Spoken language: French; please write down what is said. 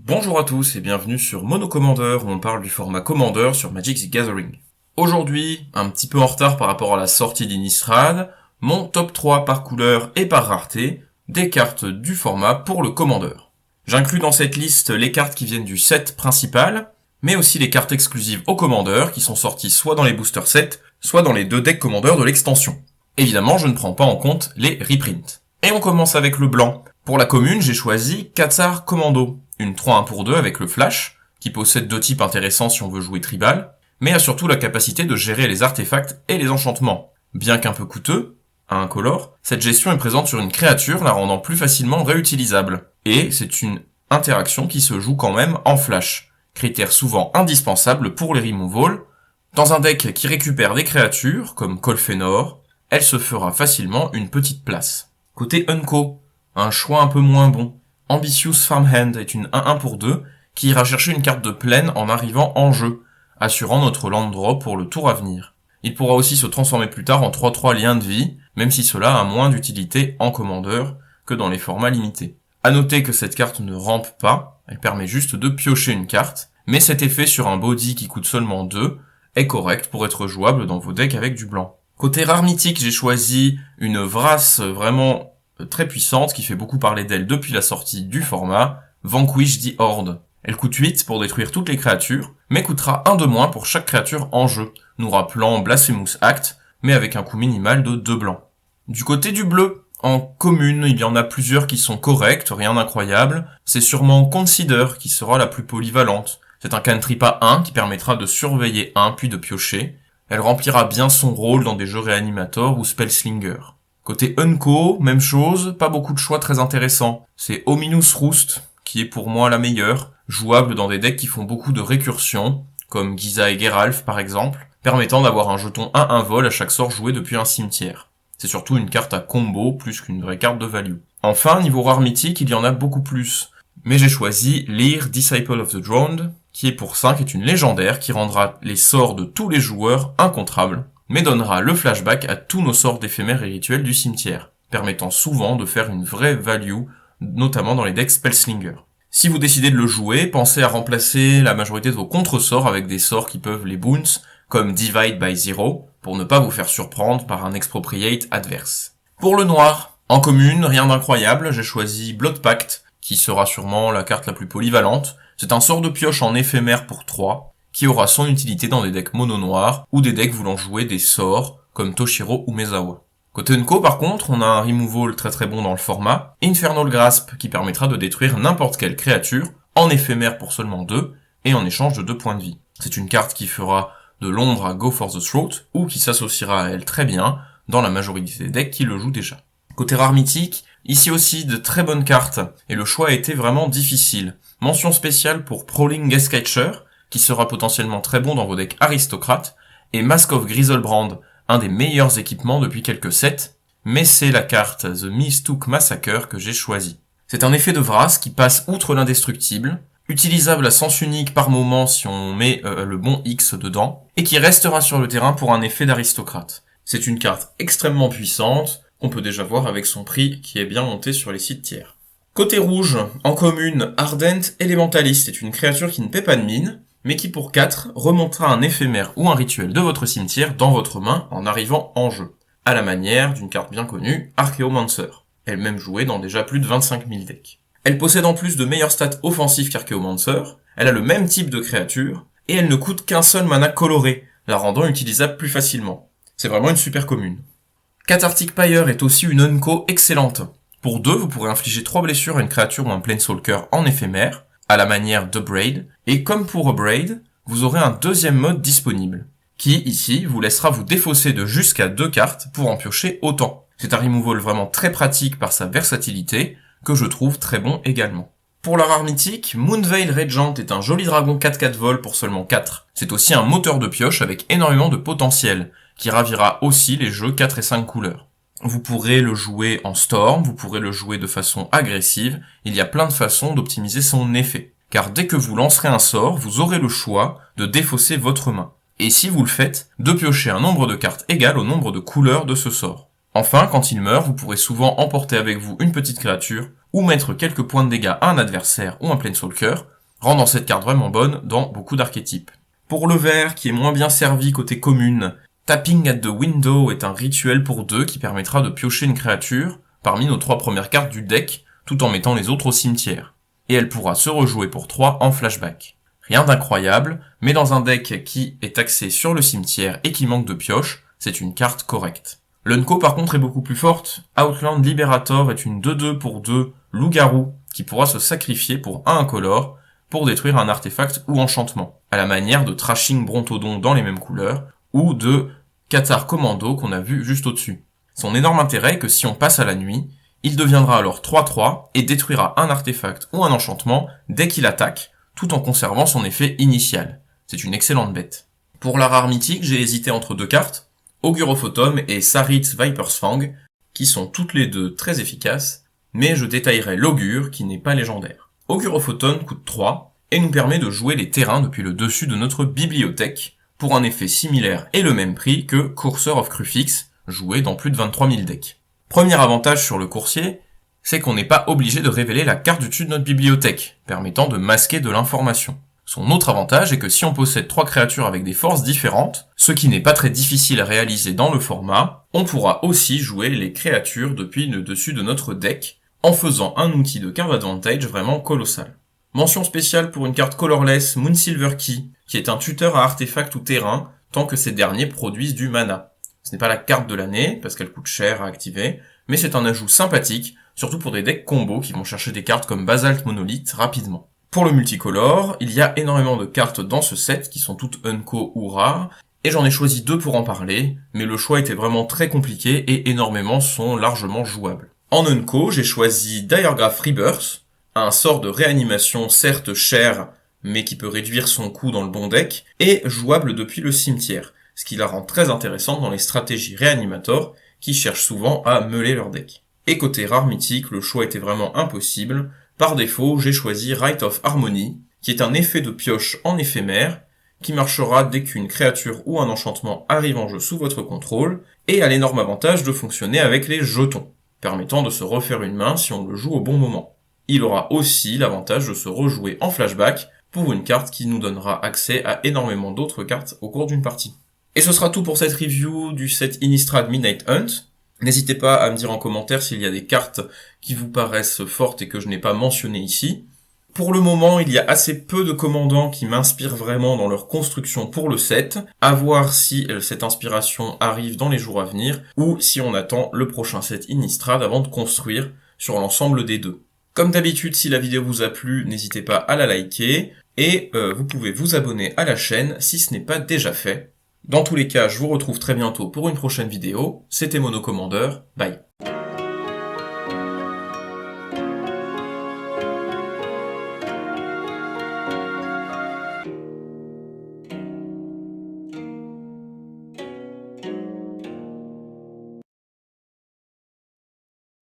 Bonjour à tous et bienvenue sur Monocommander où on parle du format Commander sur Magic the Gathering. Aujourd'hui, un petit peu en retard par rapport à la sortie d'Innistrad, mon top 3 par couleur et par rareté des cartes du format pour le Commander. J'inclus dans cette liste les cartes qui viennent du set principal, mais aussi les cartes exclusives au Commander qui sont sorties soit dans les booster sets, soit dans les deux decks Commander de l'extension. Évidemment, je ne prends pas en compte les reprints. Et on commence avec le blanc. Pour la commune, j'ai choisi Cathar Commando, une 3-1 pour 2 avec le flash, qui possède deux types intéressants si on veut jouer tribal, mais a surtout la capacité de gérer les artefacts et les enchantements. Bien qu'un peu coûteux, à incolore, cette gestion est présente sur une créature la rendant plus facilement réutilisable. Et c'est une interaction qui se joue quand même en flash, critère souvent indispensable pour les removals. Dans un deck qui récupère des créatures, comme Colphénor, elle se fera facilement une petite place. Côté Unco, un choix un peu moins bon. Ambitious Farmhand est une 1-1 pour 2 qui ira chercher une carte de plaine en arrivant en jeu, assurant notre land drop pour le tour à venir. Il pourra aussi se transformer plus tard en 3-3 lien de vie, même si cela a moins d'utilité en commandeur que dans les formats limités. À noter que cette carte ne rampe pas, elle permet juste de piocher une carte, mais cet effet sur un body qui coûte seulement 2 est correct pour être jouable dans vos decks avec du blanc. Côté rare mythique, j'ai choisi une Vrasse vraiment très puissante qui fait beaucoup parler d'elle depuis la sortie du format, Vanquish the Horde. Elle coûte 8 pour détruire toutes les créatures, mais coûtera 1 de moins pour chaque créature en jeu, nous rappelant Blasphemous Act, mais avec un coût minimal de 2 blancs. Du côté du bleu, en commune, il y en a plusieurs qui sont correctes, rien d'incroyable, c'est sûrement Consider qui sera la plus polyvalente. C'est un cantrip à 1 qui permettra de surveiller 1 puis de piocher. Elle remplira bien son rôle dans des jeux réanimateurs ou Spellslinger. Côté Unco, même chose, pas beaucoup de choix très intéressants. C'est Ominous Roost, qui est pour moi la meilleure, jouable dans des decks qui font beaucoup de récursions, comme Giza et Geralf par exemple, permettant d'avoir un jeton 1-1 vol à chaque sort joué depuis un cimetière. C'est surtout une carte à combo plus qu'une vraie carte de value. Enfin, niveau rare mythique, il y en a beaucoup plus. Mais j'ai choisi Lyr, Disciple of the Drowned, qui est pour 5 est une légendaire qui rendra les sorts de tous les joueurs incontrables, mais donnera le flashback à tous nos sorts d'éphémères et rituels du cimetière, permettant souvent de faire une vraie value, notamment dans les decks Spellslinger. Si vous décidez de le jouer, pensez à remplacer la majorité de vos contre-sorts avec des sorts qui peuvent les bounce, comme Divide by Zero, pour ne pas vous faire surprendre par un Expropriate adverse. Pour le noir, en commune, rien d'incroyable, j'ai choisi Blood Pact, qui sera sûrement la carte la plus polyvalente. C'est un sort de pioche en éphémère pour 3, qui aura son utilité dans des decks mono noirs ou des decks voulant jouer des sorts comme Toshiro ou Mezawa. Côté Unco par contre, on a un removal très bon dans le format, Infernal Grasp qui permettra de détruire n'importe quelle créature en éphémère pour seulement 2 et en échange de 2 points de vie. C'est une carte qui fera de l'ombre à Go for the Throat ou qui s'associera à elle très bien dans la majorité des decks qui le jouent déjà. Côté rare mythique, ici aussi de très bonnes cartes et le choix a été vraiment difficile. Mention spéciale pour Prowling Guestcatcher, qui sera potentiellement très bon dans vos decks aristocrates, et Mask of Griselbrand, un des meilleurs équipements depuis quelques sets, mais c'est la carte The Mistook Massacre que j'ai choisie. C'est un effet de Vrasse qui passe outre l'indestructible, utilisable à sens unique par moment si on met le bon X dedans, et qui restera sur le terrain pour un effet d'aristocrate. C'est une carte extrêmement puissante, qu'on peut déjà voir avec son prix qui est bien monté sur les sites tiers. Côté rouge, en commune, Ardent Elementalist est une créature qui ne paie pas de mine, mais qui pour 4 remontera un éphémère ou un rituel de votre cimetière dans votre main en arrivant en jeu, à la manière d'une carte bien connue, Archaeomancer, elle-même jouée dans déjà plus de 25 000 decks. Elle possède en plus de meilleurs stats offensifs qu'Archaeomancer, elle a le même type de créature, et elle ne coûte qu'un seul mana coloré, la rendant utilisable plus facilement. C'est vraiment une super commune. Cathartic Pyre est aussi une Unco excellente. Pour 2, vous pourrez infliger 3 blessures à une créature ou un Planeswalker en éphémère, à la manière de Braid, et comme pour Braid, vous aurez un deuxième mode disponible, qui, ici, vous laissera vous défausser de jusqu'à 2 cartes pour en piocher autant. C'est un removal vraiment très pratique par sa versatilité, que je trouve très bon également. Pour la rare mythique, Moonveil Regent est un joli dragon 4/4 vol pour seulement 4. C'est aussi un moteur de pioche avec énormément de potentiel, qui ravira aussi les jeux 4 et 5 couleurs. Vous pourrez le jouer en Storm, vous pourrez le jouer de façon agressive, il y a plein de façons d'optimiser son effet. Car dès que vous lancerez un sort, vous aurez le choix de défausser votre main. Et si vous le faites, de piocher un nombre de cartes égal au nombre de couleurs de ce sort. Enfin, quand il meurt, vous pourrez souvent emporter avec vous une petite créature, ou mettre quelques points de dégâts à un adversaire ou un Planeswalker, rendant cette carte vraiment bonne dans beaucoup d'archétypes. Pour le vert, qui est moins bien servi côté commune, Tapping at the Window est un rituel pour 2 qui permettra de piocher une créature parmi nos 3 premières cartes du deck, tout en mettant les autres au cimetière. Et elle pourra se rejouer pour 3 en flashback. Rien d'incroyable, mais dans un deck qui est axé sur le cimetière et qui manque de pioche, c'est une carte correcte. L'Unco par contre est beaucoup plus forte. Outland Liberator est une 2-2 pour 2 loup-garou qui pourra se sacrifier pour 1 incolore pour détruire un artefact ou enchantement, à la manière de Trashing Brontodon dans les mêmes couleurs, ou de Cathar Commando qu'on a vu juste au-dessus. Son énorme intérêt est que si on passe à la nuit, il deviendra alors 3-3 et détruira un artefact ou un enchantement dès qu'il attaque, tout en conservant son effet initial. C'est une excellente bête. Pour la rare mythique, j'ai hésité entre 2 cartes, Augurophotum et Sarit Viper's Fang, qui sont toutes les 2 très efficaces, mais je détaillerai l'Augure qui n'est pas légendaire. Augurophoton coûte 3 et nous permet de jouer les terrains depuis le dessus de notre bibliothèque pour un effet similaire et le même prix que Courser of Crucifix, joué dans plus de 23 000 decks. Premier avantage sur le coursier, c'est qu'on n'est pas obligé de révéler la carte du dessus de notre bibliothèque, permettant de masquer de l'information. Son autre avantage est que si on possède 3 créatures avec des forces différentes, ce qui n'est pas très difficile à réaliser dans le format, on pourra aussi jouer les créatures depuis le dessus de notre deck, en faisant un outil de card advantage vraiment colossal. Mention spéciale pour une carte colorless Moonsilver Key, qui est un tuteur à artefacts ou terrain, tant que ces derniers produisent du mana. Ce n'est pas la carte de l'année, parce qu'elle coûte cher à activer, mais c'est un ajout sympathique, surtout pour des decks combos qui vont chercher des cartes comme Basalt Monolith rapidement. Pour le multicolore, il y a énormément de cartes dans ce set qui sont toutes unco ou rares, et j'en ai choisi 2 pour en parler, mais le choix était vraiment très compliqué et énormément sont largement jouables. En unco, j'ai choisi Diregraph Rebirth, un sort de réanimation certes cher, mais qui peut réduire son coût dans le bon deck, et jouable depuis le cimetière, ce qui la rend très intéressante dans les stratégies réanimator qui cherchent souvent à meuler leur deck. Et côté rare mythique, le choix était vraiment impossible. Par défaut, j'ai choisi Rite of Harmony, qui est un effet de pioche en éphémère, qui marchera dès qu'une créature ou un enchantement arrive en jeu sous votre contrôle, et a l'énorme avantage de fonctionner avec les jetons, permettant de se refaire une main si on le joue au bon moment. Il aura aussi l'avantage de se rejouer en flashback pour une carte qui nous donnera accès à énormément d'autres cartes au cours d'une partie. Et ce sera tout pour cette review du set Innistrad Midnight Hunt. N'hésitez pas à me dire en commentaire s'il y a des cartes qui vous paraissent fortes et que je n'ai pas mentionnées ici. Pour le moment, il y a assez peu de commandants qui m'inspirent vraiment dans leur construction pour le set, à voir si cette inspiration arrive dans les jours à venir, ou si on attend le prochain set Innistrad avant de construire sur l'ensemble des 2. Comme d'habitude, si la vidéo vous a plu, n'hésitez pas à la liker, et vous pouvez vous abonner à la chaîne si ce n'est pas déjà fait. Dans tous les cas, je vous retrouve très bientôt pour une prochaine vidéo. C'était Mono Commander, bye.